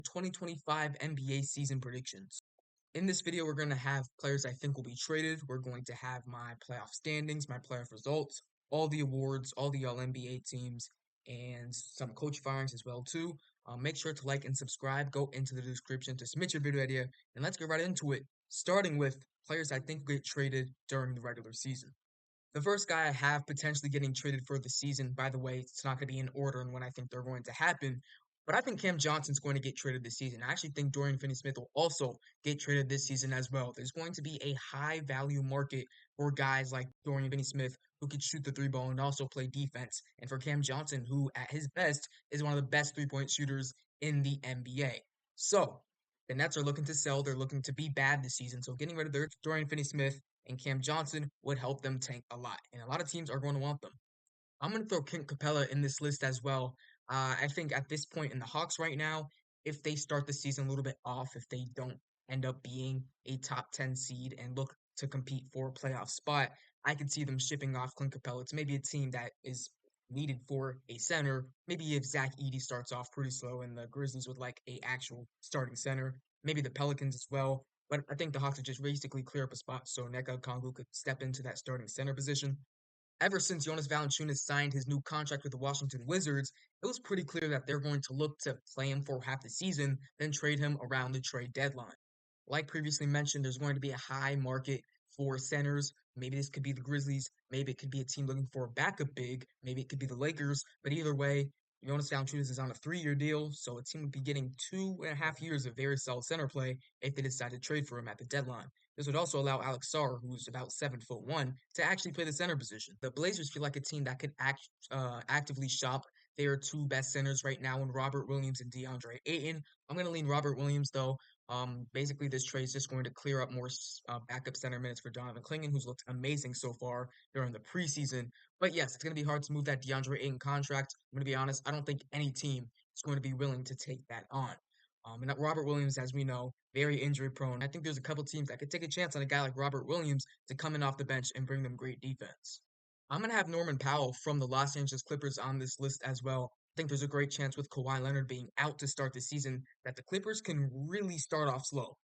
2025 NBA season predictions. In this video, we're going to have players I think will be traded. We're going to have my playoff standings, my playoff results, all the awards, all the All-NBA teams, and some coach firings as well too. Make sure to like and subscribe. Go into the description to submit your video idea, and let's get right into it. Starting with players I think will get traded during the regular season. The first guy I have potentially getting traded for the season, by the way, it's not going to be in order and when I think they're going to happen, but I think Cam Johnson's going to get traded this season. I actually think Dorian Finney-Smith will also get traded this season as well. There's going to be a high value market for guys like Dorian Finney-Smith who can shoot the three ball and also play defense, and for Cam Johnson, who at his best is one of the best three-point shooters in the NBA. So the Nets are looking to sell. They're looking to be bad this season. So getting rid of their Dorian Finney-Smith and Cam Johnson would help them tank a lot. And a lot of teams are going to want them. I'm going to throw Clint Capella in this list as well. I think at this point in the Hawks right now, if they start the season a little bit off, if they don't end up being a top 10 seed and look to compete for a playoff spot, I could see them shipping off Clint Capella to maybe a team that is needed for a center. Maybe if Zach Edey starts off pretty slow and the Grizzlies with like a actual starting center, maybe the Pelicans as well. But I think the Hawks would just basically clear up a spot so Neka Kongu could step into that starting center position. Ever since Jonas Valanciunas signed his new contract with the Washington Wizards, it was pretty clear that they're going to look to play him for half the season, then trade him around the trade deadline. Like previously mentioned, there's going to be a high market for centers. Maybe this could be the Grizzlies. Maybe it could be a team looking for a backup big. Maybe it could be the Lakers. But either way, Jonas Valanciunas is on a 3-year deal, so a team would be getting 2.5 years of very solid center play if they decide to trade for him at the deadline. This would also allow Alex Sarr, who's about 7'1", to actually play the center position. The Blazers feel like a team that could actively shop their two best centers right now in Robert Williams and DeAndre Ayton. I'm going to lean Robert Williams though. Basically, this trade is just going to clear up more backup center minutes for Donovan Clingan, who's looked amazing so far during the preseason. But yes, it's going to be hard to move that DeAndre Ayton contract. I'm going to be honest, I don't think any team is going to be willing to take that on. And Robert Williams, as we know, very injury prone. I think there's a couple teams that could take a chance on a guy like Robert Williams to come in off the bench and bring them great defense. I'm going to have Norman Powell from the Los Angeles Clippers on this list as well. I think there's a great chance with Kawhi Leonard being out to start the season that the Clippers can really start off slow.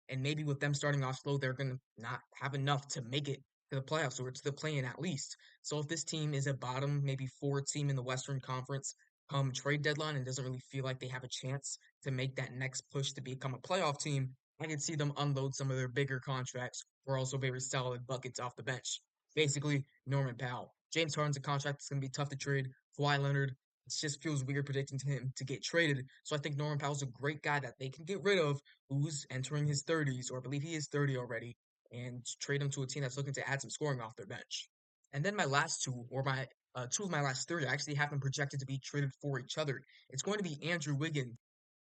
And maybe with them starting off slow, they're going to not have enough to make it to the playoffs or to the play-in at least. So if this team is a bottom, maybe 4 team in the Western Conference come trade deadline and doesn't really feel like they have a chance to make that next push to become a playoff team, I can see them unload some of their bigger contracts for also very solid buckets off the bench. Basically, Norman Powell. James Harden's a contract that's going to be tough to trade. Kawhi Leonard, it just feels weird predicting to him to get traded. So I think Norman Powell's a great guy that they can get rid of who's entering his 30s, or I believe he is 30 already, and trade him to a team that's looking to add some scoring off their bench. And then my last two, or my two of my last three, I actually have them projected to be traded for each other. It's going to be Andrew Wiggins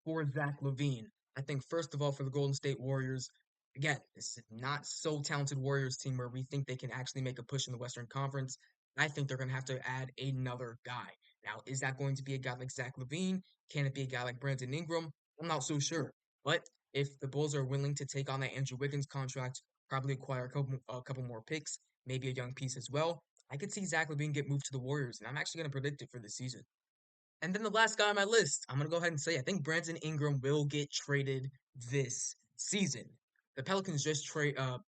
for Zach LaVine. I think first of all for the Golden State Warriors, again, this is not so talented Warriors team where we think they can actually make a push in the Western Conference. I think they're going to have to add another guy. Now, is that going to be a guy like Zach LaVine? Can it be a guy like Brandon Ingram? I'm not so sure. But if the Bulls are willing to take on that Andrew Wiggins contract, probably acquire a couple more picks, maybe a young piece as well, I could see Zach LaVine get moved to the Warriors, and I'm actually going to predict it for the season. And then the last guy on my list, I'm going to go ahead and say I think Brandon Ingram will get traded this season. The Pelicans just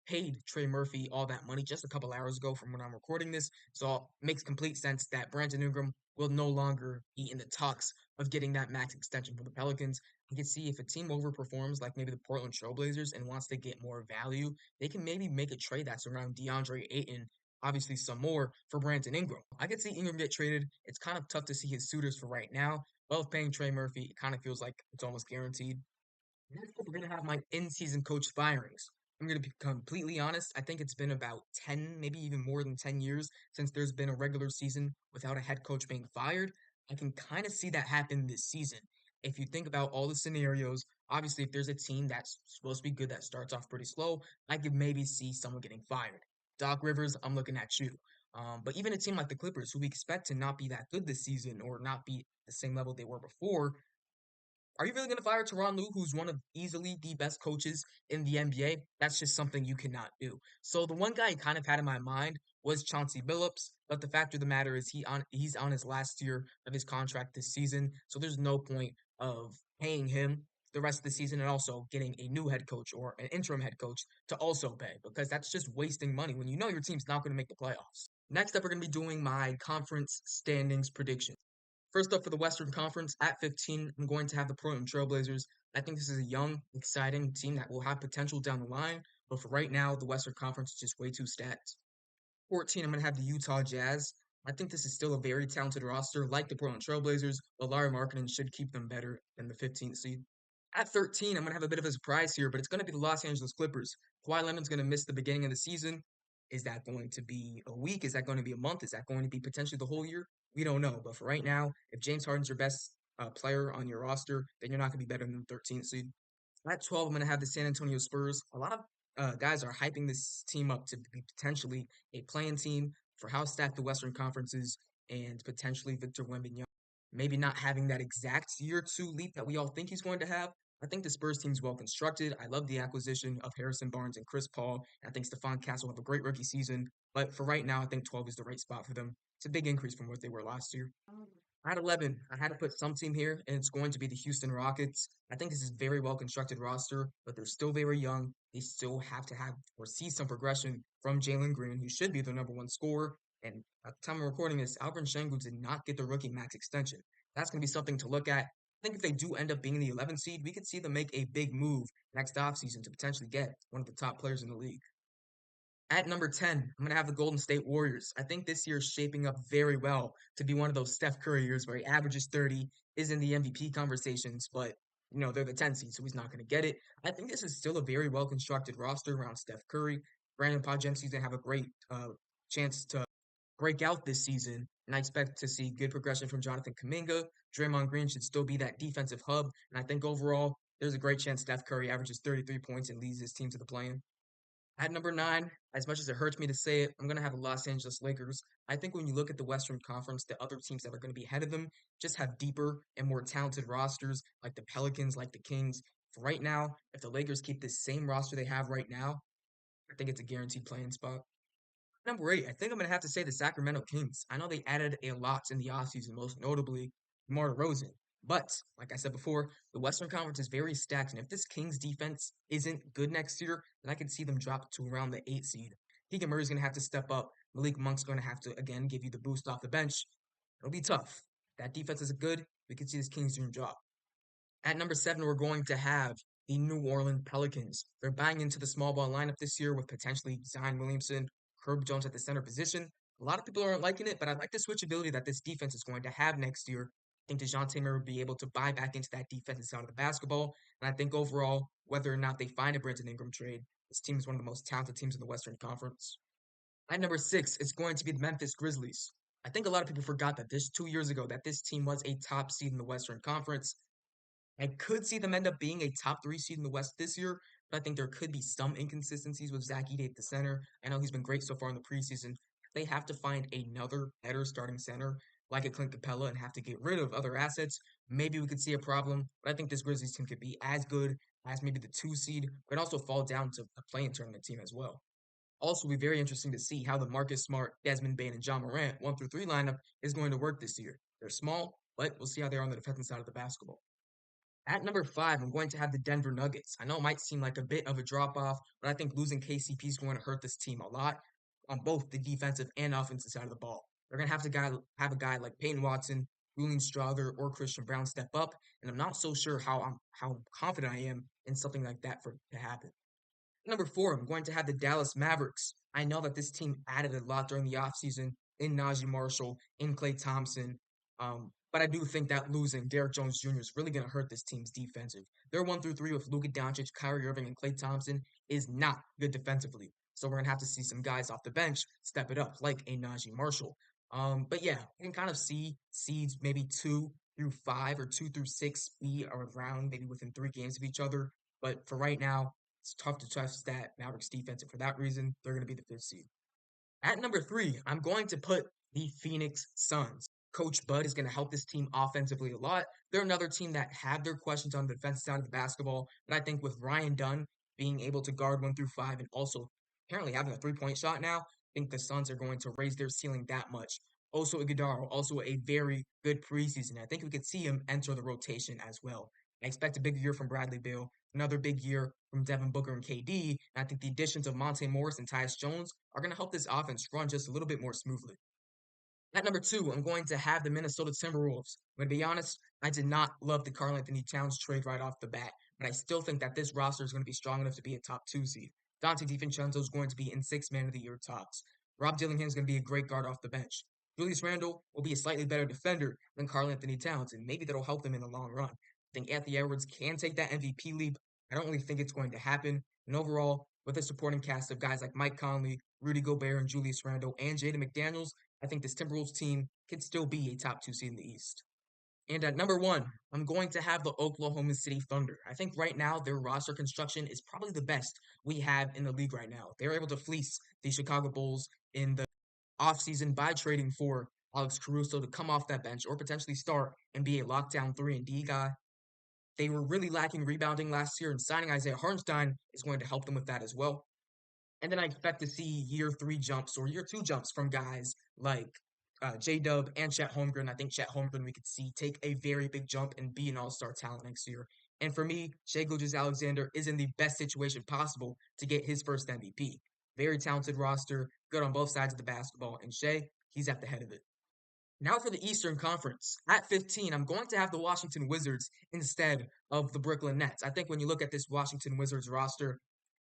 paid Trey Murphy all that money just a couple hours ago from when I'm recording this. So it makes complete sense that Brandon Ingram will no longer be in the talks of getting that max extension from the Pelicans. You can see if a team overperforms like maybe the Portland Trailblazers and wants to get more value, they can maybe make a trade that's around DeAndre Ayton, obviously some more for Brandon Ingram. I could see Ingram get traded. It's kind of tough to see his suitors for right now. Well, with paying Trey Murphy, it kind of feels like it's almost guaranteed. Next up, we're going to have my in-season coach firings. I'm going to be completely honest. I think it's been about 10, maybe even more than 10 years since there's been a regular season without a head coach being fired. I can kind of see that happen this season. If you think about all the scenarios, obviously, if there's a team that's supposed to be good that starts off pretty slow, I could maybe see someone getting fired. Doc Rivers, I'm looking at you. But even a team like the Clippers, who we expect to not be that good this season or not be the same level they were before, are you really going to fire Tyronn Lue, who's one of easily the best coaches in the NBA? That's just something you cannot do. So the one guy I kind of had in my mind was Chauncey Billups, but the fact of the matter is he's on his last year of his contract this season, so there's no point of paying him. the rest of the season and also getting a new head coach or an interim head coach to also pay because that's just wasting money when you know your team's not going to make the playoffs. Next up, we're going to be doing my conference standings prediction. First up for the Western Conference, at 15, I'm going to have the Portland Trailblazers. I think this is a young, exciting team that will have potential down the line, but for right now, the Western Conference is just way too stacked. 14, I'm going to have the Utah Jazz. I think this is still a very talented roster, like the Portland Trailblazers, but Larry Markkinen should keep them better than the 15th seed. At 13, I'm going to have a bit of a surprise here, but it's going to be the Los Angeles Clippers. Kawhi Leonard's going to miss the beginning of the season. Is that going to be a week? Is that going to be a month? Is that going to be potentially the whole year? We don't know. But for right now, if James Harden's your best player on your roster, then you're not going to be better than the 13th seed. At 12, I'm going to have the San Antonio Spurs. A lot of guys are hyping this team up to be potentially a playing team for how stacked the Western Conference is and potentially Victor Wembanyama. Maybe not having that exact year two leap that we all think he's going to have. I think the Spurs team's well constructed. I love the acquisition of Harrison Barnes and Chris Paul. I think Stephon Castle have a great rookie season. But for right now, I think 12 is the right spot for them. It's a big increase from what they were last year. At 11, I had to put some team here, and it's going to be the Houston Rockets. I think this is a very well constructed roster, but they're still very young. They still have to have or see some progression from Jalen Green, who should be their number one scorer. And at the time of recording this, Alperen Sengun did not get the rookie max extension. That's going to be something to look at. I think if they do end up being the 11th seed, we could see them make a big move next offseason to potentially get one of the top players in the league. At number 10, I'm going to have the Golden State Warriors. I think this year is shaping up very well to be one of those Steph Curry years where he averages 30, is in the MVP conversations, but they're the 10 seed, so he's not going to get it. I think this is still a very well constructed roster around Steph Curry. Brandon Podjemski's going to have a great chance to break out this season, and I expect to see good progression from Jonathan Kuminga. Draymond Green should still be that defensive hub, and I think overall, there's a great chance Steph Curry averages 33 points and leads his team to the play-in. At number 9, as much as it hurts me to say it, I'm going to have the Los Angeles Lakers. I think when you look at the Western Conference, the other teams that are going to be ahead of them just have deeper and more talented rosters, like the Pelicans, like the Kings. For right now, if the Lakers keep this same roster they have right now, I think it's a guaranteed playing spot. Number 8, I think I'm going to have to say the Sacramento Kings. I know they added a lot in the offseason, most notably DeMar DeRozan. But, like I said before, the Western Conference is very stacked, and if this Kings defense isn't good next year, then I could see them drop to around the 8th seed. Keegan Murray's going to have to step up. Malik Monk's going to have to, again, give you the boost off the bench. It'll be tough. That defense is good. We could see this Kings team drop. At number 7, we're going to have the New Orleans Pelicans. They're buying into the small ball lineup this year with potentially Zion Williamson, Herb Jones at the center position. A lot of people aren't liking it, but I like the switchability that this defense is going to have next year. I think DeJounte Murray will be able to buy back into that defensive side of the basketball. And I think overall, whether or not they find a Brandon Ingram trade, this team is one of the most talented teams in the Western Conference. At number 6, it's going to be the Memphis Grizzlies. I think a lot of people forgot that this 2 years ago that this team was a top seed in the Western Conference. I could see them end up being a top 3 seed in the West this year, but I think there could be some inconsistencies with Zach Edey at the center. I know he's been great so far in the preseason. They have to find another better starting center like a Clint Capella and have to get rid of other assets. Maybe we could see a problem, but I think this Grizzlies team could be as good as maybe the 2 seed, but also fall down to a playing tournament team as well. Also, be very interesting to see how the Marcus Smart, Desmond Bane, and John Morant 1 through 3 lineup is going to work this year. They're small, but we'll see how they are on the defensive side of the basketball. At number 5, I'm going to have the Denver Nuggets. I know it might seem like a bit of a drop off, but I think losing KCP is going to hurt this team a lot on both the defensive and offensive side of the ball. They're going to have a guy like Peyton Watson, Julian Strawther, or Christian Brown step up, and I'm not so sure how confident I am in something like that to happen. Number 4, I'm going to have the Dallas Mavericks. I know that this team added a lot during the offseason in Najee Marshall, in Klay Thompson, but I do think that losing Derrick Jones Jr. is really going to hurt this team's defensive. Their 1 through 3 with Luka Doncic, Kyrie Irving, and Klay Thompson is not good defensively. So we're going to have to see some guys off the bench step it up, like a Najee Marshall. But yeah, you can kind of see seeds maybe 2 through 5 or 2 through 6 be around maybe within 3 games of each other. But for right now, it's tough to trust that Mavericks defense, and for that reason, they're going to be the 5th seed. At number 3, I'm going to put the Phoenix Suns. Coach Bud is going to help this team offensively a lot. They're another team that have their questions on the defensive side of the basketball, but I think with Ryan Dunn being able to guard 1 through 5 and also apparently having a 3-point shot now, I think the Suns are going to raise their ceiling that much. Also Iguodala, also a very good preseason. I think we could see him enter the rotation as well. I expect a big year from Bradley Beal, another big year from Devin Booker and KD. And I think the additions of Monte Morris and Tyus Jones are going to help this offense run just a little bit more smoothly. At number two, I'm going to have the Minnesota Timberwolves. I'm going to be honest, I did not love the Karl Anthony Towns trade right off the bat, but I still think that this roster is going to be strong enough to be a top two seed. Dante DiVincenzo is going to be in six man of the year talks. Rob Dillingham is going to be a great guard off the bench. Julius Randle will be a slightly better defender than Karl Anthony Towns, and maybe that'll help them in the long run. I think Anthony Edwards can take that MVP leap. I don't really think it's going to happen. And overall, with a supporting cast of guys like Mike Conley, Rudy Gobert, and Julius Randle, and Jaden McDaniels, I think this Timberwolves team could still be a top two seed in the East. And at number one, I'm going to have the Oklahoma City Thunder. I think right now their roster construction is probably the best we have in the league right now. They're able to fleece the Chicago Bulls in the offseason by trading for Alex Caruso to come off that bench or potentially start and be a lockdown 3-and-D guy. They were really lacking rebounding last year, and signing Isaiah Hartenstein is going to help them with that as well. And then I expect to see year three jumps or year two jumps from guys like J Dub and Chet Holmgren. I think Chet Holmgren we could see take a very big jump and be an all star talent next year. And for me, Shai Gilgeous-Alexander is in the best situation possible to get his first MVP. Very talented roster, good on both sides of the basketball, and Shai, he's at the head of it. Now for the Eastern Conference. At 15, I'm going to have the Washington Wizards instead of the Brooklyn Nets. I think when you look at this Washington Wizards roster,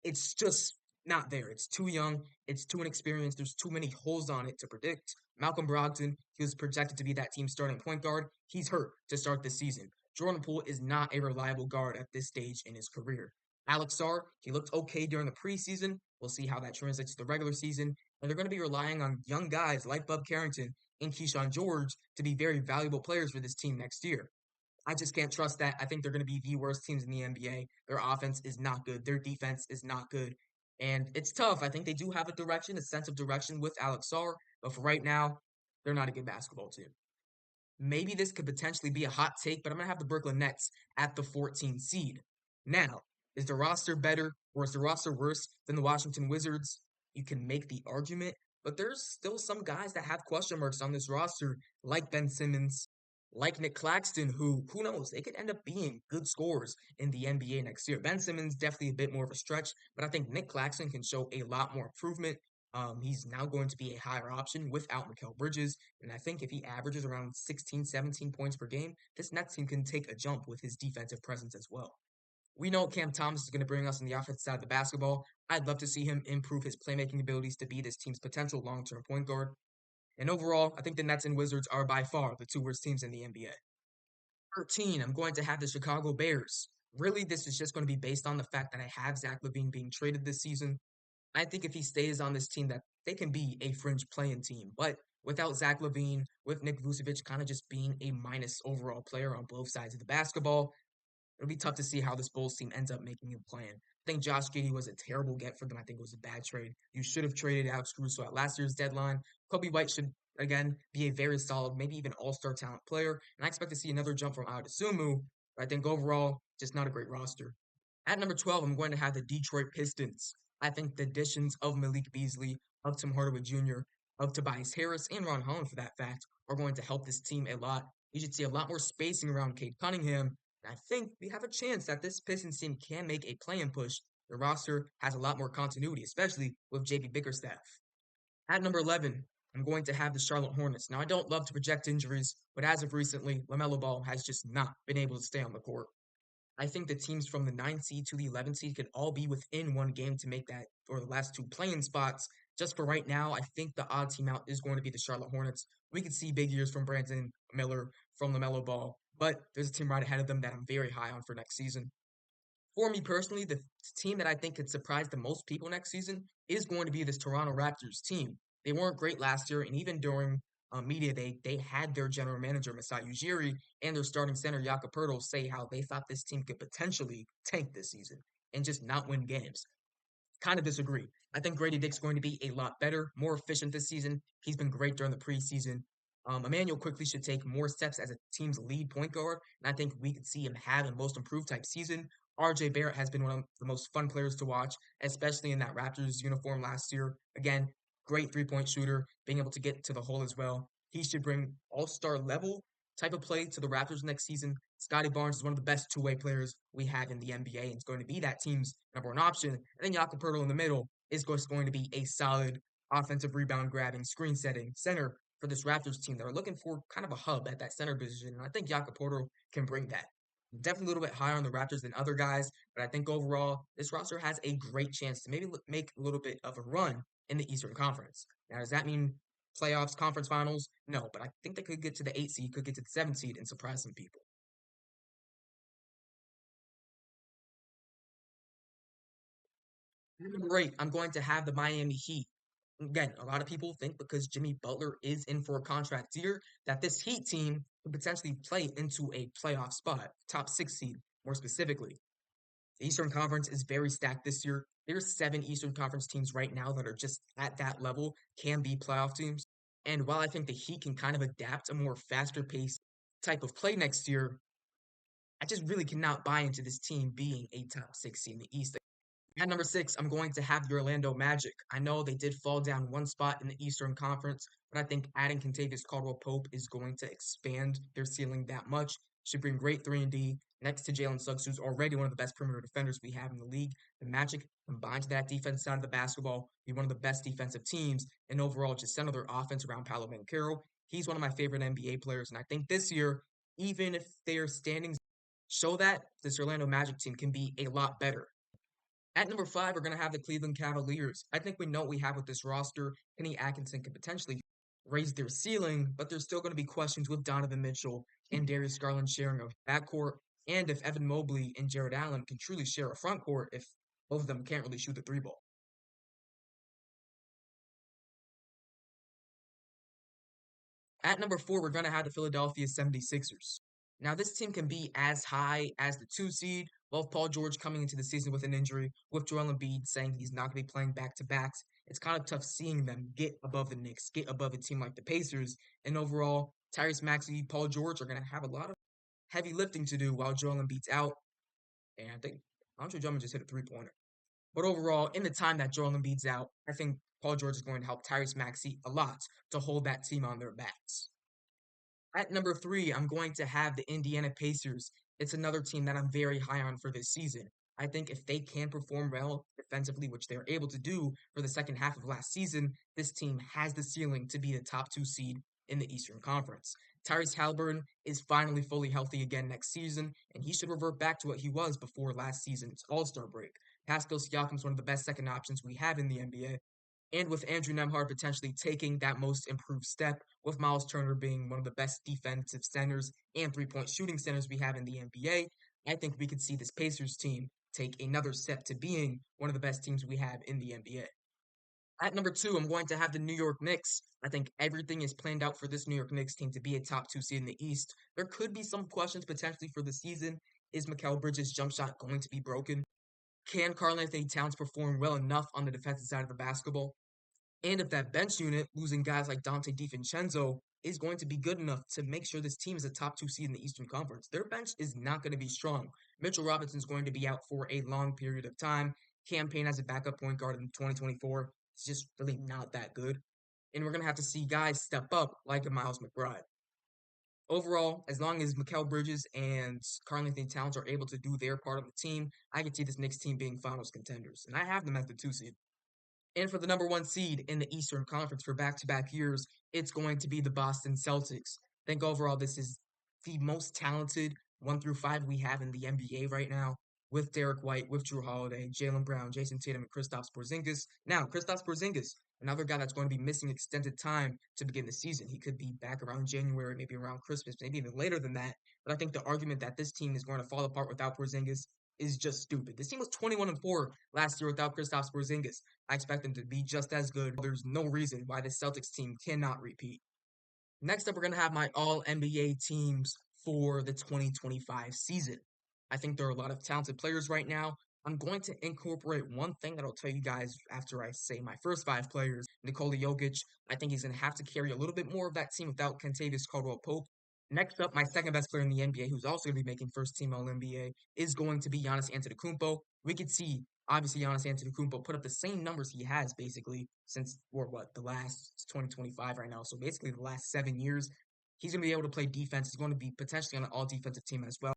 it's just not there. It's too young. It's too inexperienced. There's too many holes on it to predict. Malcolm Brogdon, he was projected to be that team's starting point guard. He's hurt to start this season. Jordan Poole is not a reliable guard at this stage in his career. Alex Sarr, he looked okay during the preseason. We'll see how that translates to the regular season. And they're going to be relying on young guys like Bub Carrington and Keyshawn George to be very valuable players for this team next year. I just can't trust that. I think they're going to be the worst teams in the NBA. Their offense is not good. Their defense is not good. And it's tough. I think they do have a direction, a sense of direction with Alex Sarr, but for right now, they're not a good basketball team. Maybe this could potentially be a hot take, but I'm going to have the Brooklyn Nets at the 14 seed. Now, is the roster better or is the roster worse than the Washington Wizards? You can make the argument, but there's still some guys that have question marks on this roster, like Ben Simmons, like Nick Claxton, who knows, they could end up being good scorers in the NBA next year. Ben Simmons definitely a bit more of a stretch, but I think Nick Claxton can show a lot more improvement. He's now going to be a higher option without Mikal Bridges, and I think if he averages around 16, 17 points per game, this Nets team can take a jump with his defensive presence as well. We know Cam Thomas is going to bring us on the offensive side of the basketball. I'd love to see him improve his playmaking abilities to be this team's potential long-term point guard. And overall, I think the Nets and Wizards are by far the two worst teams in the NBA. 13, I'm going to have the Chicago Bears. Really, this is just going to be based on the fact that I have Zach LaVine being traded this season. I think if he stays on this team, that they can be a fringe playing team. But without Zach LaVine, with Nick Vucevic kind of just being a minus overall player on both sides of the basketball, it'll be tough to see how this Bulls team ends up making a plan. I think Josh Giddey was a terrible get for them. I think it was a bad trade. You should have traded Alex Caruso at last year's deadline. Kobe White should, again, be a very solid, maybe even all-star talent player. And I expect to see another jump from Adesumu. But I think overall, just not a great roster. At number 12, I'm going to have the Detroit Pistons. I think the additions of Malik Beasley, of Tim Hardaway Jr., of Tobias Harris, and Ron Holland for that fact, are going to help this team a lot. You should see a lot more spacing around Cade Cunningham. And I think we have a chance that this Pistons team can make a play-in push. The roster has a lot more continuity, especially with JB Bickerstaff. At number 11, I'm going to have the Charlotte Hornets. Now, I don't love to project injuries, but as of recently, LaMelo Ball has just not been able to stay on the court. I think the teams from the 9 seed to the 11 seed could all be within one game to make that, or the last two play-in spots. Just for right now, I think the odd team out is going to be the Charlotte Hornets. We could see big years from Brandon Miller, from LaMelo Ball, but there's a team right ahead of them that I'm very high on for next season. For me personally, the team that I think could surprise the most people next season is going to be this Toronto Raptors team. They weren't great last year, and even during media they had their general manager Masai Ujiri and their starting center Jakob Poeltl say how they thought this team could potentially tank this season and just not win games. Kind of disagree. I think Grady Dick's going to be a lot better, more efficient this season. He's been great during the preseason. Emmanuel quickly should take more steps as a team's lead point guard, and I think we could see him have a most improved type season. RJ Barrett has been one of the most fun players to watch, especially in that Raptors uniform last year. Again, great three-point shooter, being able to get to the hole as well. He should bring all-star level type of play to the Raptors next season. Scotty Barnes is one of the best two-way players we have in the NBA and is going to be that team's number one option. And then Jakob Poeltl in the middle is just going to be a solid offensive rebound grabbing, screen setting center for this Raptors team. They're looking for kind of a hub at that center position, and I think Jakob Poeltl can bring that. Definitely a little bit higher on the Raptors than other guys, but I think overall this roster has a great chance to maybe make a little bit of a run in the Eastern Conference. Now, does that mean playoffs, conference finals? No, but I think they could get to the 8 seed, could get to the 7 seed and surprise some people. Number 8, I'm going to have the Miami Heat. Again, a lot of people think because Jimmy Butler is in for a contract year that this Heat team could potentially play into a playoff spot, top 6 seed more specifically. The Eastern Conference is very stacked this year. There's 7 Eastern Conference teams right now that are just at that level, can be playoff teams. And while I think the Heat can kind of adapt a more faster paced type of play next year, I just really cannot buy into this team being a top 6 seed in the East. At number 6, I'm going to have the Orlando Magic. I know they did fall down one spot in the Eastern Conference, but I think adding Kentavious Caldwell-Pope is going to expand their ceiling that much. Should bring great 3-and-D next to Jalen Suggs, who's already one of the best perimeter defenders we have in the league. The Magic, combined to that defense side of the basketball, be one of the best defensive teams, and overall just center their offense around Paolo Banchero. He's one of my favorite NBA players, and I think this year, even if their standings show that, this Orlando Magic team can be a lot better. At number 5, we're going to have the Cleveland Cavaliers. I think we know what we have with this roster. Kenny Atkinson could potentially raise their ceiling, but there's still going to be questions with Donovan Mitchell and Darius Garland sharing a backcourt, and if Evan Mobley and Jared Allen can truly share a front court if both of them can't really shoot the three ball. At number 4, we're going to have the Philadelphia 76ers. Now, this team can be as high as the 2 seed, with Paul George coming into the season with an injury, with Joel Embiid saying he's not going to be playing back-to-backs. It's kind of tough seeing them get above the Knicks, get above a team like the Pacers. And overall, Tyrese Maxey, Paul George are going to have a lot of heavy lifting to do while Joel Embiid's out. And I think Andre Drummond just hit a three-pointer. But overall, in the time that Joel Embiid's out, I think Paul George is going to help Tyrese Maxey a lot to hold that team on their backs. At number 3, I'm going to have the Indiana Pacers. It's another team that I'm very high on for this season. I think if they can perform well defensively, which they're able to do for the second half of last season, this team has the ceiling to be the top 2 seed in the Eastern Conference. Tyrese Halliburton is finally fully healthy again next season, and he should revert back to what he was before last season's All-Star break. Pascal Siakam is one of the best second options we have in the NBA, and with Andrew Nembhard potentially taking that most improved step, with Miles Turner being one of the best defensive centers and three-point shooting centers we have in the NBA, I think we could see this Pacers team take another step to being one of the best teams we have in the NBA. At number 2, I'm going to have the New York Knicks. I think everything is planned out for this New York Knicks team to be a top 2 seed in the East. There could be some questions potentially for the season. Is Mikal Bridges' jump shot going to be broken? Can Karl-Anthony Towns perform well enough on the defensive side of the basketball? And if that bench unit, losing guys like Dante DiVincenzo, is going to be good enough to make sure this team is a top 2 seed in the Eastern Conference, their bench is not going to be strong. Mitchell Robinson's going to be out for a long period of time. Cam Payne as a backup point guard in 2024 is just really not that good. And we're going to have to see guys step up like a Miles McBride. Overall, as long as Mikal Bridges and Karl-Anthony Towns are able to do their part of the team, I can see this Knicks team being finals contenders. And I have them as the 2 seed. And for the number 1 seed in the Eastern Conference for back-to-back years, it's going to be the Boston Celtics. I think overall this is the most talented 1 through 5 we have in the NBA right now, with Derek White, with Drew Holiday, Jaylen Brown, Jason Tatum, and Kristaps Porzingis. Now, Kristaps Porzingis, another guy that's going to be missing extended time to begin the season. He could be back around January, maybe around Christmas, maybe even later than that. But I think the argument that this team is going to fall apart without Porzingis is just stupid. This team was 21-4 last year without Kristaps Porzingis. I expect them to be just as good. There's no reason why this Celtics team cannot repeat. Next up, we're going to have my all NBA teams for the 2025 season. I think there are a lot of talented players right now. I'm going to incorporate one thing that I'll tell you guys after I say my first 5 players. Nikola Jokic, I think he's going to have to carry a little bit more of that team without Kentavious Caldwell-Pope. Next up, my second best player in the NBA, who's also going to be making first team All NBA, is going to be Giannis Antetokounmpo. We could see, obviously, Giannis Antetokounmpo put up the same numbers he has basically since, or what, the last 2025 right now. So basically, the last 7 years. He's going to be able to play defense. He's going to be potentially on an all defensive team as well.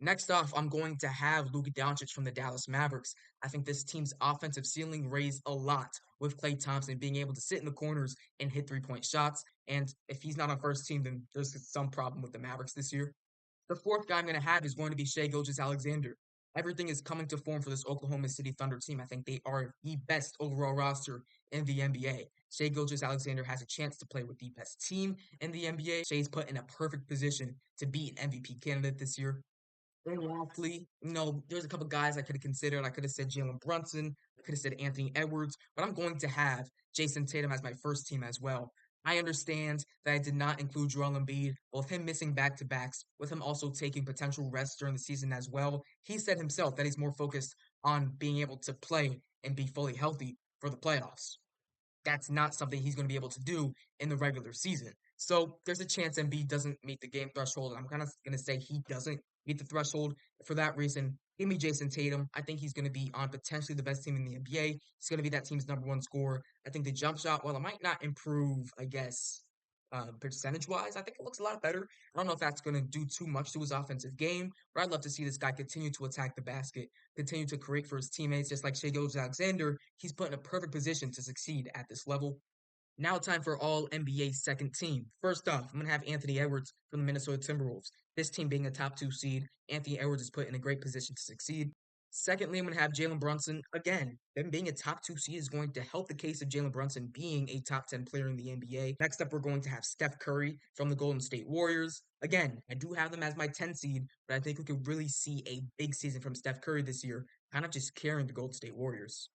Next off, I'm going to have Luka Doncic from the Dallas Mavericks. I think this team's offensive ceiling raised a lot with Klay Thompson being able to sit in the corners and hit 3-point shots. And if he's not on first team, then there's some problem with the Mavericks this year. The fourth guy I'm going to have is going to be Shai Gilgeous-Alexander. Everything is coming to form for this Oklahoma City Thunder team. I think they are the best overall roster in the NBA. Shai Gilgeous-Alexander has a chance to play with the best team in the NBA. Shai's put in a perfect position to be an MVP candidate this year. And lastly, there's a couple guys I could have considered. I could have said Jalen Brunson. I could have said Anthony Edwards, but I'm going to have Jason Tatum as my first team as well. I understand that I did not include Joel Embiid, but with him missing back-to-backs, with him also taking potential rest during the season as well, he said himself that he's more focused on being able to play and be fully healthy for the playoffs. That's not something he's going to be able to do in the regular season. So there's a chance Embiid doesn't meet the game threshold, and I'm kind of going to say he doesn't meet the threshold. For that reason, give me Jason Tatum. I think he's going to be on potentially the best team in the NBA. He's going to be that team's number one scorer. I think the jump shot, while it might not improve, I guess, percentage-wise, I think it looks a lot better. I don't know if that's going to do too much to his offensive game, but I'd love to see this guy continue to attack the basket, continue to create for his teammates, just like Shai Gilgeous-Alexander. He's put in a perfect position to succeed at this level. Now time for all NBA second team. First off, I'm going to have Anthony Edwards from the Minnesota Timberwolves. This team being a top 2 seed, Anthony Edwards is put in a great position to succeed. Secondly, I'm going to have Jalen Brunson. Again, them being a top 2 seed is going to help the case of Jalen Brunson being a top 10 player in the NBA. Next up, we're going to have Steph Curry from the Golden State Warriors. Again, I do have them as my 10 seed, but I think we could really see a big season from Steph Curry this year, kind of just carrying the Golden State Warriors.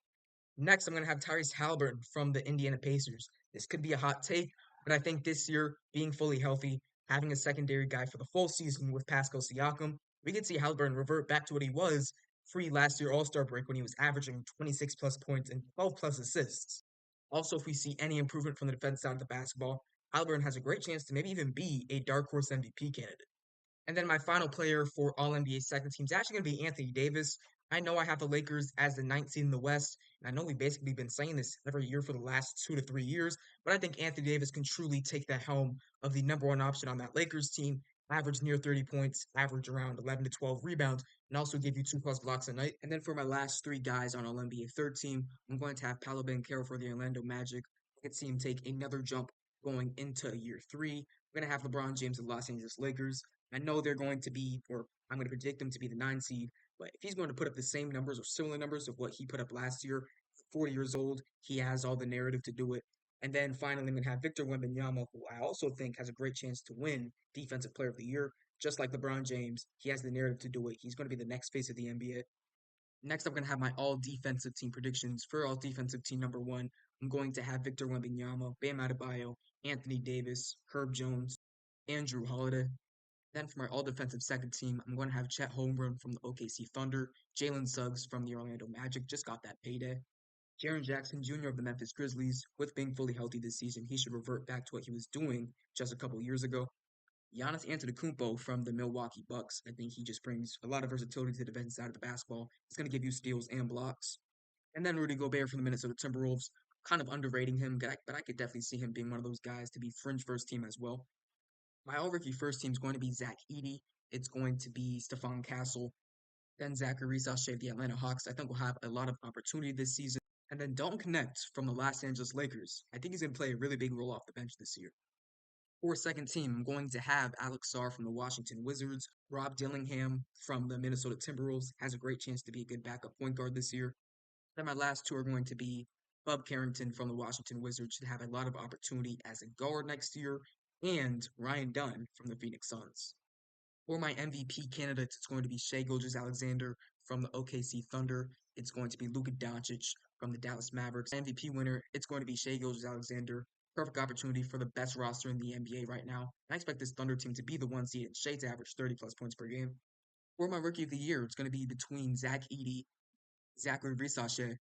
Next, I'm going to have Tyrese Halliburton from the Indiana Pacers. This could be a hot take, but I think this year, being fully healthy, having a secondary guy for the full season with Pascal Siakam, we could see Halliburton revert back to what he was free last year All-Star break when he was averaging 26 plus points and 12 plus assists. Also, if we see any improvement from the defense side of the basketball, Halliburton has a great chance to maybe even be a dark horse MVP candidate. And then my final player for All NBA second team is actually going to be Anthony Davis. I know I have the Lakers as the ninth seed in the West, and I know we've basically been saying this every year for the last 2 to 3 years, but I think Anthony Davis can truly take the helm of the number one option on that Lakers team, average near 30 points, average around 11 to 12 rebounds, and also give you 2 plus blocks a night. And then for my last 3 guys on All NBA third team, I'm going to have Paolo Banchero for the Orlando Magic. I could see him take another jump going into year 3. We're going to have LeBron James of the Los Angeles Lakers. I know they're going to be, or I'm going to predict them to be the 9 seed, but if he's going to put up the same numbers or similar numbers of what he put up last year, 40 years old, he has all the narrative to do it. And then finally, I'm going to have Victor Wembanyama, who I also think has a great chance to win Defensive Player of the Year. Just like LeBron James, he has the narrative to do it. He's going to be the next face of the NBA. Next, I'm going to have my all defensive team predictions. For all defensive team number 1, I'm going to have Victor Wembanyama, Bam Adebayo, Anthony Davis, Herb Jones, Andrew Holiday. Then for my all-defensive second team, I'm going to have Chet Holmgren from the OKC Thunder, Jalen Suggs from the Orlando Magic, just got that payday. Jaren Jackson Jr. of the Memphis Grizzlies, with being fully healthy this season, he should revert back to what he was doing just a couple years ago. Giannis Antetokounmpo from the Milwaukee Bucks, I think he just brings a lot of versatility to the defensive side of the basketball. He's going to give you steals and blocks. And then Rudy Gobert from the Minnesota Timberwolves, kind of underrating him, but I could definitely see him being one of those guys to be fringe first team as well. My all-rookie first team is going to be Zach Edey. It's going to be Stephon Castle. Then Zachary Sachet of the Atlanta Hawks. I think will have a lot of opportunity this season. And then Dalton Connect from the Los Angeles Lakers. I think he's going to play a really big role off the bench this year. For second team, I'm going to have Alex Sarr from the Washington Wizards. Rob Dillingham from the Minnesota Timberwolves has a great chance to be a good backup point guard this year. Then my last 2 are going to be Bub Carrington from the Washington Wizards, should have a lot of opportunity as a guard next year, and Ryan Dunn from the Phoenix Suns. For my MVP candidates, it's going to be Shai Gilgeous-Alexander from the OKC Thunder. It's going to be Luka Doncic from the Dallas Mavericks. MVP winner, it's going to be Shai Gilgeous-Alexander. Perfect opportunity for the best roster in the NBA right now. I expect this Thunder team to be the 1 seed and Shai to average 30 plus points per game. For my Rookie of the Year, it's going to be between Zach Edey, Zachary Risachet,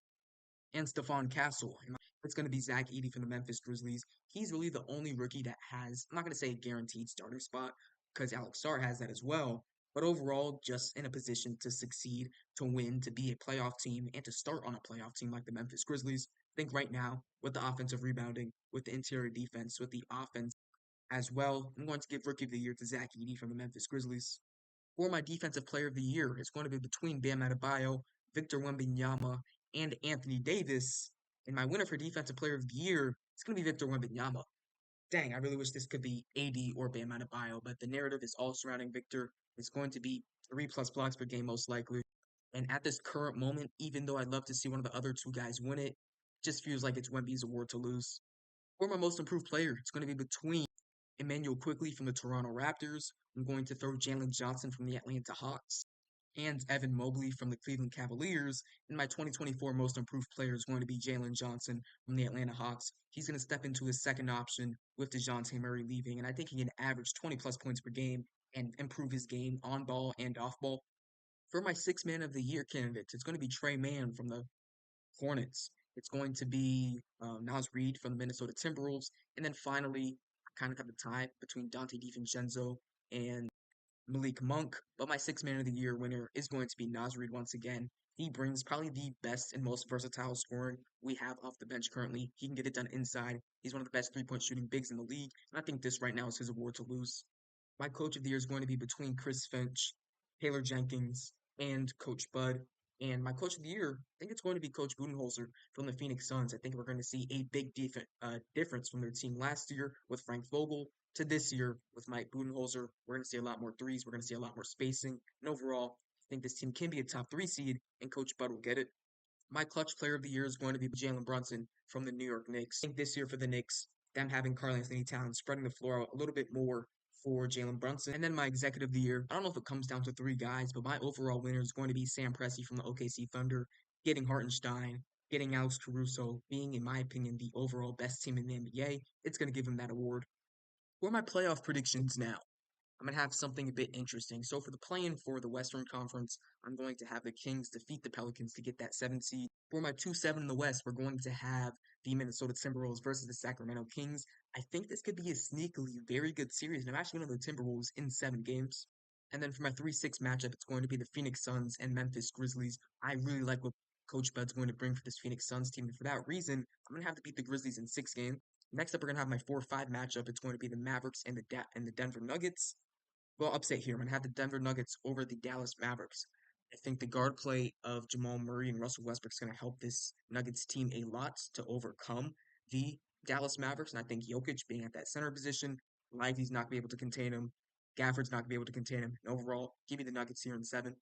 and Stephon Castle. It's going to be Zach Edey from the Memphis Grizzlies. He's really the only rookie that has, I'm not going to say a guaranteed starting spot because Alex Sarr has that as well, but overall just in a position to succeed, to win, to be a playoff team, and to start on a playoff team like the Memphis Grizzlies. I think right now, with the offensive rebounding, with the interior defense, with the offense, As well, I'm going to give Rookie of the Year to Zach Edey from the Memphis Grizzlies. For my Defensive Player of the Year, it's going to be between Bam Adebayo, Victor Wembanyama, and Anthony Davis. And my winner for Defensive Player of the Year is going to be Victor Wembanyama. Dang, I really wish this could be AD or Bam Adebayo, but the narrative is all surrounding Victor. It's going to be 3+ blocks per game, most likely. And at this current moment, even though I'd love to see one of the other two guys win it, just feels like it's Wemby's award to lose. For my most improved player, it's going to be between Emmanuel Quickly from the Toronto Raptors. I'm going to throw Jalen Johnson from the Atlanta Hawks and Evan Mobley from the Cleveland Cavaliers. And my 2024 most improved player is going to be Jalen Johnson from the Atlanta Hawks. He's going to step into his second option with DeJounte Murray leaving, and I think he can average 20+ points per game and improve his game on ball and off ball. For my Sixth Man of the Year candidates, it's going to be Trey Mann from the Hornets. It's going to be Naz Reid from the Minnesota Timberwolves. And then finally, I kind of have a tie between Dante DiVincenzo and Malik Monk. But my Sixth Man of the Year winner is going to be Naz Reid once again. He brings probably the best and most versatile scoring we have off the bench currently. He can get it done inside. He's one of the best three-point shooting bigs in the league. And I think this right now is his award to lose. My Coach of the Year is going to be between Chris Finch, Taylor Jenkins, and Coach Bud. And my Coach of the Year, I think it's going to be Coach Budenholzer from the Phoenix Suns. I think we're going to see a big difference from their team last year with Frank Vogel to this year with Mike Budenholzer. We're going to see a lot more threes. We're going to see a lot more spacing. And overall, I think this team can be a top 3 seed, and Coach Bud will get it. My clutch player of the year is going to be Jalen Brunson from the New York Knicks. I think this year for the Knicks, them having Karl-Anthony Towns spreading the floor out a little bit more for Jalen Brunson. And then my executive of the year, I don't know if it comes down to 3 guys, but my overall winner is going to be Sam Presti from the OKC Thunder, getting Hartenstein, getting Alex Caruso, being, in my opinion, the overall best team in the NBA. It's going to give him that award. For my playoff predictions now, I'm going to have something a bit interesting. So for the play-in for the Western Conference, I'm going to have the Kings defeat the Pelicans to get that 7th seed. For my 2-7 in the West, we're going to have the Minnesota Timberwolves versus the Sacramento Kings. I think this could be a sneakily very good series, and I'm actually going to the Timberwolves in 7 games. And then for my 3-6 matchup, it's going to be the Phoenix Suns and Memphis Grizzlies. I really like what Coach Bud's going to bring for this Phoenix Suns team, and for that reason, I'm going to have to beat the Grizzlies in 6 games. Next up, we're going to have my 4-5 matchup. It's going to be the Mavericks and the Denver Nuggets. Well, upset here. I'm going to have the Denver Nuggets over the Dallas Mavericks. I think the guard play of Jamal Murray and Russell Westbrook is going to help this Nuggets team a lot to overcome the Dallas Mavericks. And I think Jokic being at that center position, Lively's not going to be able to contain him. Gafford's not going to be able to contain him. And overall, give me the Nuggets here in 7.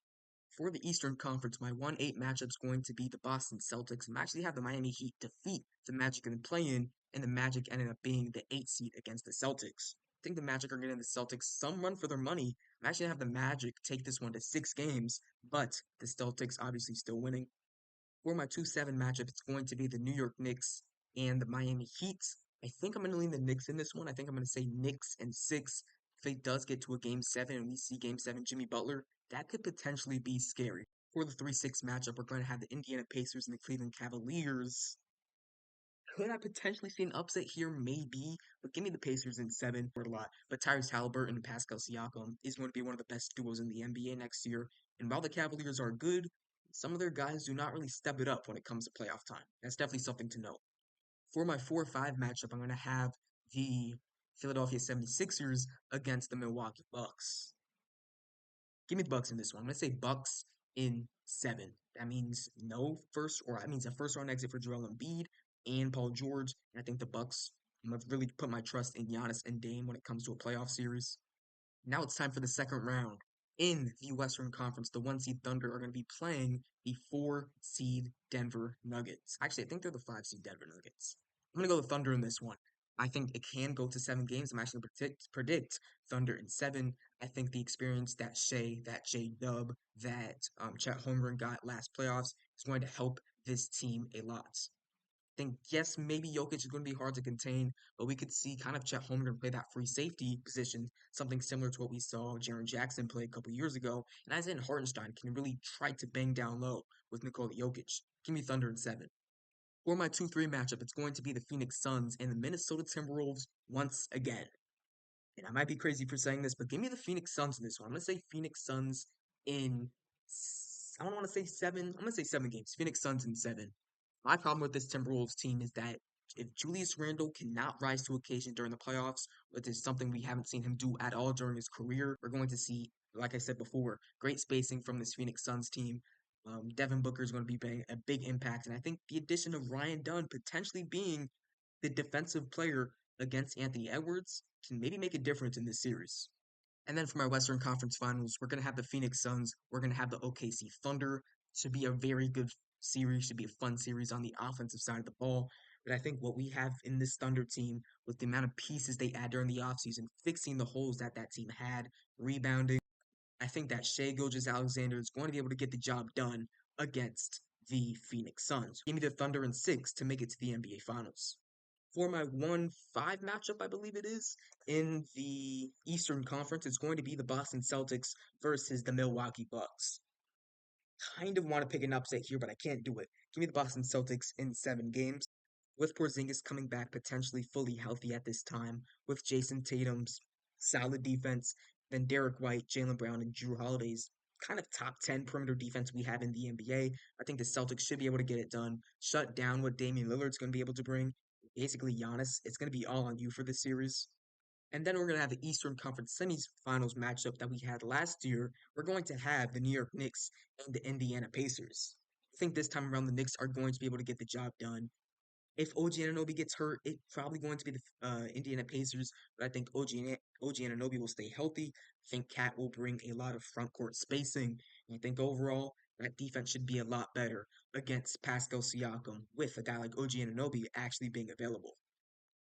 For the Eastern Conference, my 1-8 matchup is going to be the Boston Celtics. I'm actually have the Miami Heat defeat the Magic in the play-in, and the Magic ended up being the 8th seed against the Celtics. I think the Magic are getting the Celtics some run for their money. I'm actually have the Magic take this one to 6 games, but the Celtics obviously still winning. For my 2-7 matchup, it's going to be the New York Knicks and the Miami Heat. I think I'm going to lean the Knicks in this one. I think I'm going to say Knicks and 6. If it does get to a Game 7 and we see Game 7 Jimmy Butler, that could potentially be scary. For the 3-6 matchup, we're going to have the Indiana Pacers and the Cleveland Cavaliers. Could I potentially see an upset here? Maybe, but give me the Pacers in 7 for a lot. But Tyrese Halliburton and Pascal Siakam is going to be one of the best duos in the NBA next year. And while the Cavaliers are good, some of their guys do not really step it up when it comes to playoff time. That's definitely something to note. For my 4-5 matchup, I'm going to have the Philadelphia 76ers against the Milwaukee Bucks. Give me the Bucks in this one. I'm going to say Bucks in 7. That means that means a first round exit for Joel Embiid and Paul George. And I think the Bucks, I'm going to really put my trust in Giannis and Dame when it comes to a playoff series. Now it's time for the second round. In the Western Conference, the 1-seed Thunder are going to be playing the 4-seed Denver Nuggets. Actually, I think they're the 5-seed Denver Nuggets. I'm going to go with Thunder in this one. I think it can go to 7 games. I'm actually going to predict Thunder in 7. I think the experience that that J-Dub, that Chet Holmgren got last playoffs is going to help this team a lot. I think, yes, maybe Jokic is going to be hard to contain, but we could see kind of Chet Holmgren play that free safety position, something similar to what we saw Jaren Jackson play a couple years ago. And Isaiah Hartenstein can really try to bang down low with Nikola Jokic. Give me Thunder in 7. For my 2-3 matchup, it's going to be the Phoenix Suns and the Minnesota Timberwolves once again. And I might be crazy for saying this, but give me the Phoenix Suns in this one. I'm going to say Phoenix Suns in, I don't want to say 7. I'm going to say 7 games. Phoenix Suns in 7. My problem with this Timberwolves team is that If Julius Randle cannot rise to occasion during the playoffs, which is something we haven't seen him do at all during his career, we're going to see, like I said before, great spacing from this Phoenix Suns team. Devin Booker is going to be a big impact, and I think the addition of Ryan Dunn potentially being the defensive player against Anthony Edwards can maybe make a difference in this series. And then for my Western Conference Finals, we're going to have the Phoenix Suns. We're going to have the OKC Thunder. Should be a very good series. Should be a fun series on the offensive side of the ball. But I think what we have in this Thunder team, with the amount of pieces they add during the offseason, fixing the holes that that team had, rebounding, I think that Shai Gilgeous-Alexander is going to be able to get the job done against the Phoenix Suns. Give me the Thunder in 6 to make it to the NBA Finals. For my 1-5 matchup, I believe it is, in the Eastern Conference, it's going to be the Boston Celtics versus the Milwaukee Bucks. Kind of want to pick an upset here, but I can't do it. Give me the Boston Celtics in 7 games. With Porzingis coming back potentially fully healthy at this time, with Jason Tatum's solid defense, then Derek White, Jaylen Brown, and Drew Holiday's kind of top 10 perimeter defense we have in the NBA. I think the Celtics should be able to get it done, shut down what Damian Lillard's going to be able to bring. Basically, Giannis, it's going to be all on you for this series. And then we're going to have the Eastern Conference semifinals matchup that we had last year. We're going to have the New York Knicks and the Indiana Pacers. I think this time around the Knicks are going to be able to get the job done. If OG Anunoby gets hurt, it's probably going to be the Indiana Pacers, but I think OG Anunoby will stay healthy. I think Cat will bring a lot of front court spacing. And I think overall, that defense should be a lot better against Pascal Siakam with a guy like OG Anunoby actually being available.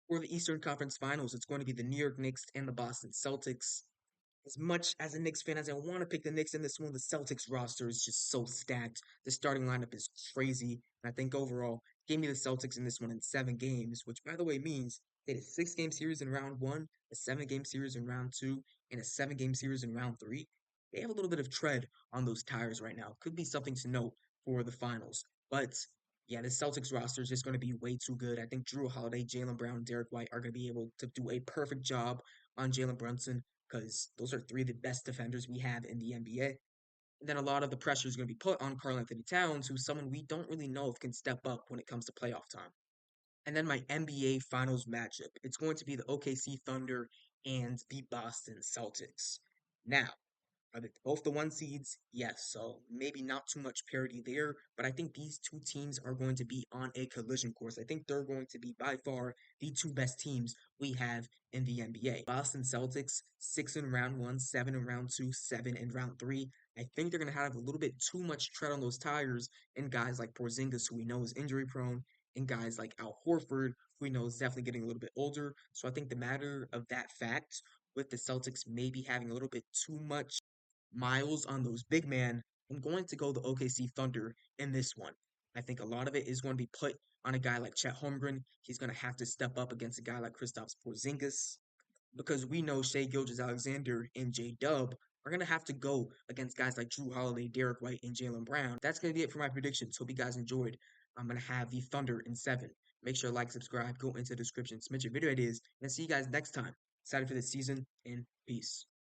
For the Eastern Conference Finals, it's going to be the New York Knicks and the Boston Celtics. As much as a Knicks fan as I want to pick the Knicks in this one, the Celtics roster is just so stacked. The starting lineup is crazy. And I think overall, give me the Celtics in this one in 7 games, which by the way means they had a 6 game series in round one, a 7 game series in round two, and a 7 game series in round three. They have a little bit of tread on those tires right now. Could be something to note for the finals. But yeah, the Celtics roster is just going to be way too good. I think Drew Holiday, Jaylen Brown, and Derek White are going to be able to do a perfect job on Jalen Brunson because those are 3 of the best defenders we have in the NBA. And then a lot of the pressure is going to be put on Karl Anthony Towns, who's someone we don't really know if can step up when it comes to playoff time. And then my NBA Finals matchup, it's going to be the OKC Thunder and the Boston Celtics. Now, are they both the 1 seeds? Yes, so maybe not too much parity there, but I think these 2 teams are going to be on a collision course. I think they're going to be by far the 2 best teams we have in the NBA. Boston Celtics, 6 in round one, 7 in round two, 7 in round three. I think they're going to have a little bit too much tread on those tires, and guys like Porzingis, who we know is injury prone, and guys like Al Horford, who we know is definitely getting a little bit older. So I think the matter of that fact, with the Celtics maybe having a little bit too much miles on those big man, I'm going to go the OKC Thunder in this one. I think a lot of it is going to be put on a guy like Chet Holmgren. He's going to have to step up against a guy like Kristaps Porzingis because we know Shai Gilgeous-Alexander and J-Dub are going to have to go against guys like Drew Holiday, Derek White, and Jaylen Brown. That's going to be it for my predictions. Hope you guys enjoyed. I'm going to have the Thunder in 7. Make sure to like, subscribe, go into the description, submit your video ideas, and I'll see you guys next time. Excited for this season, and peace.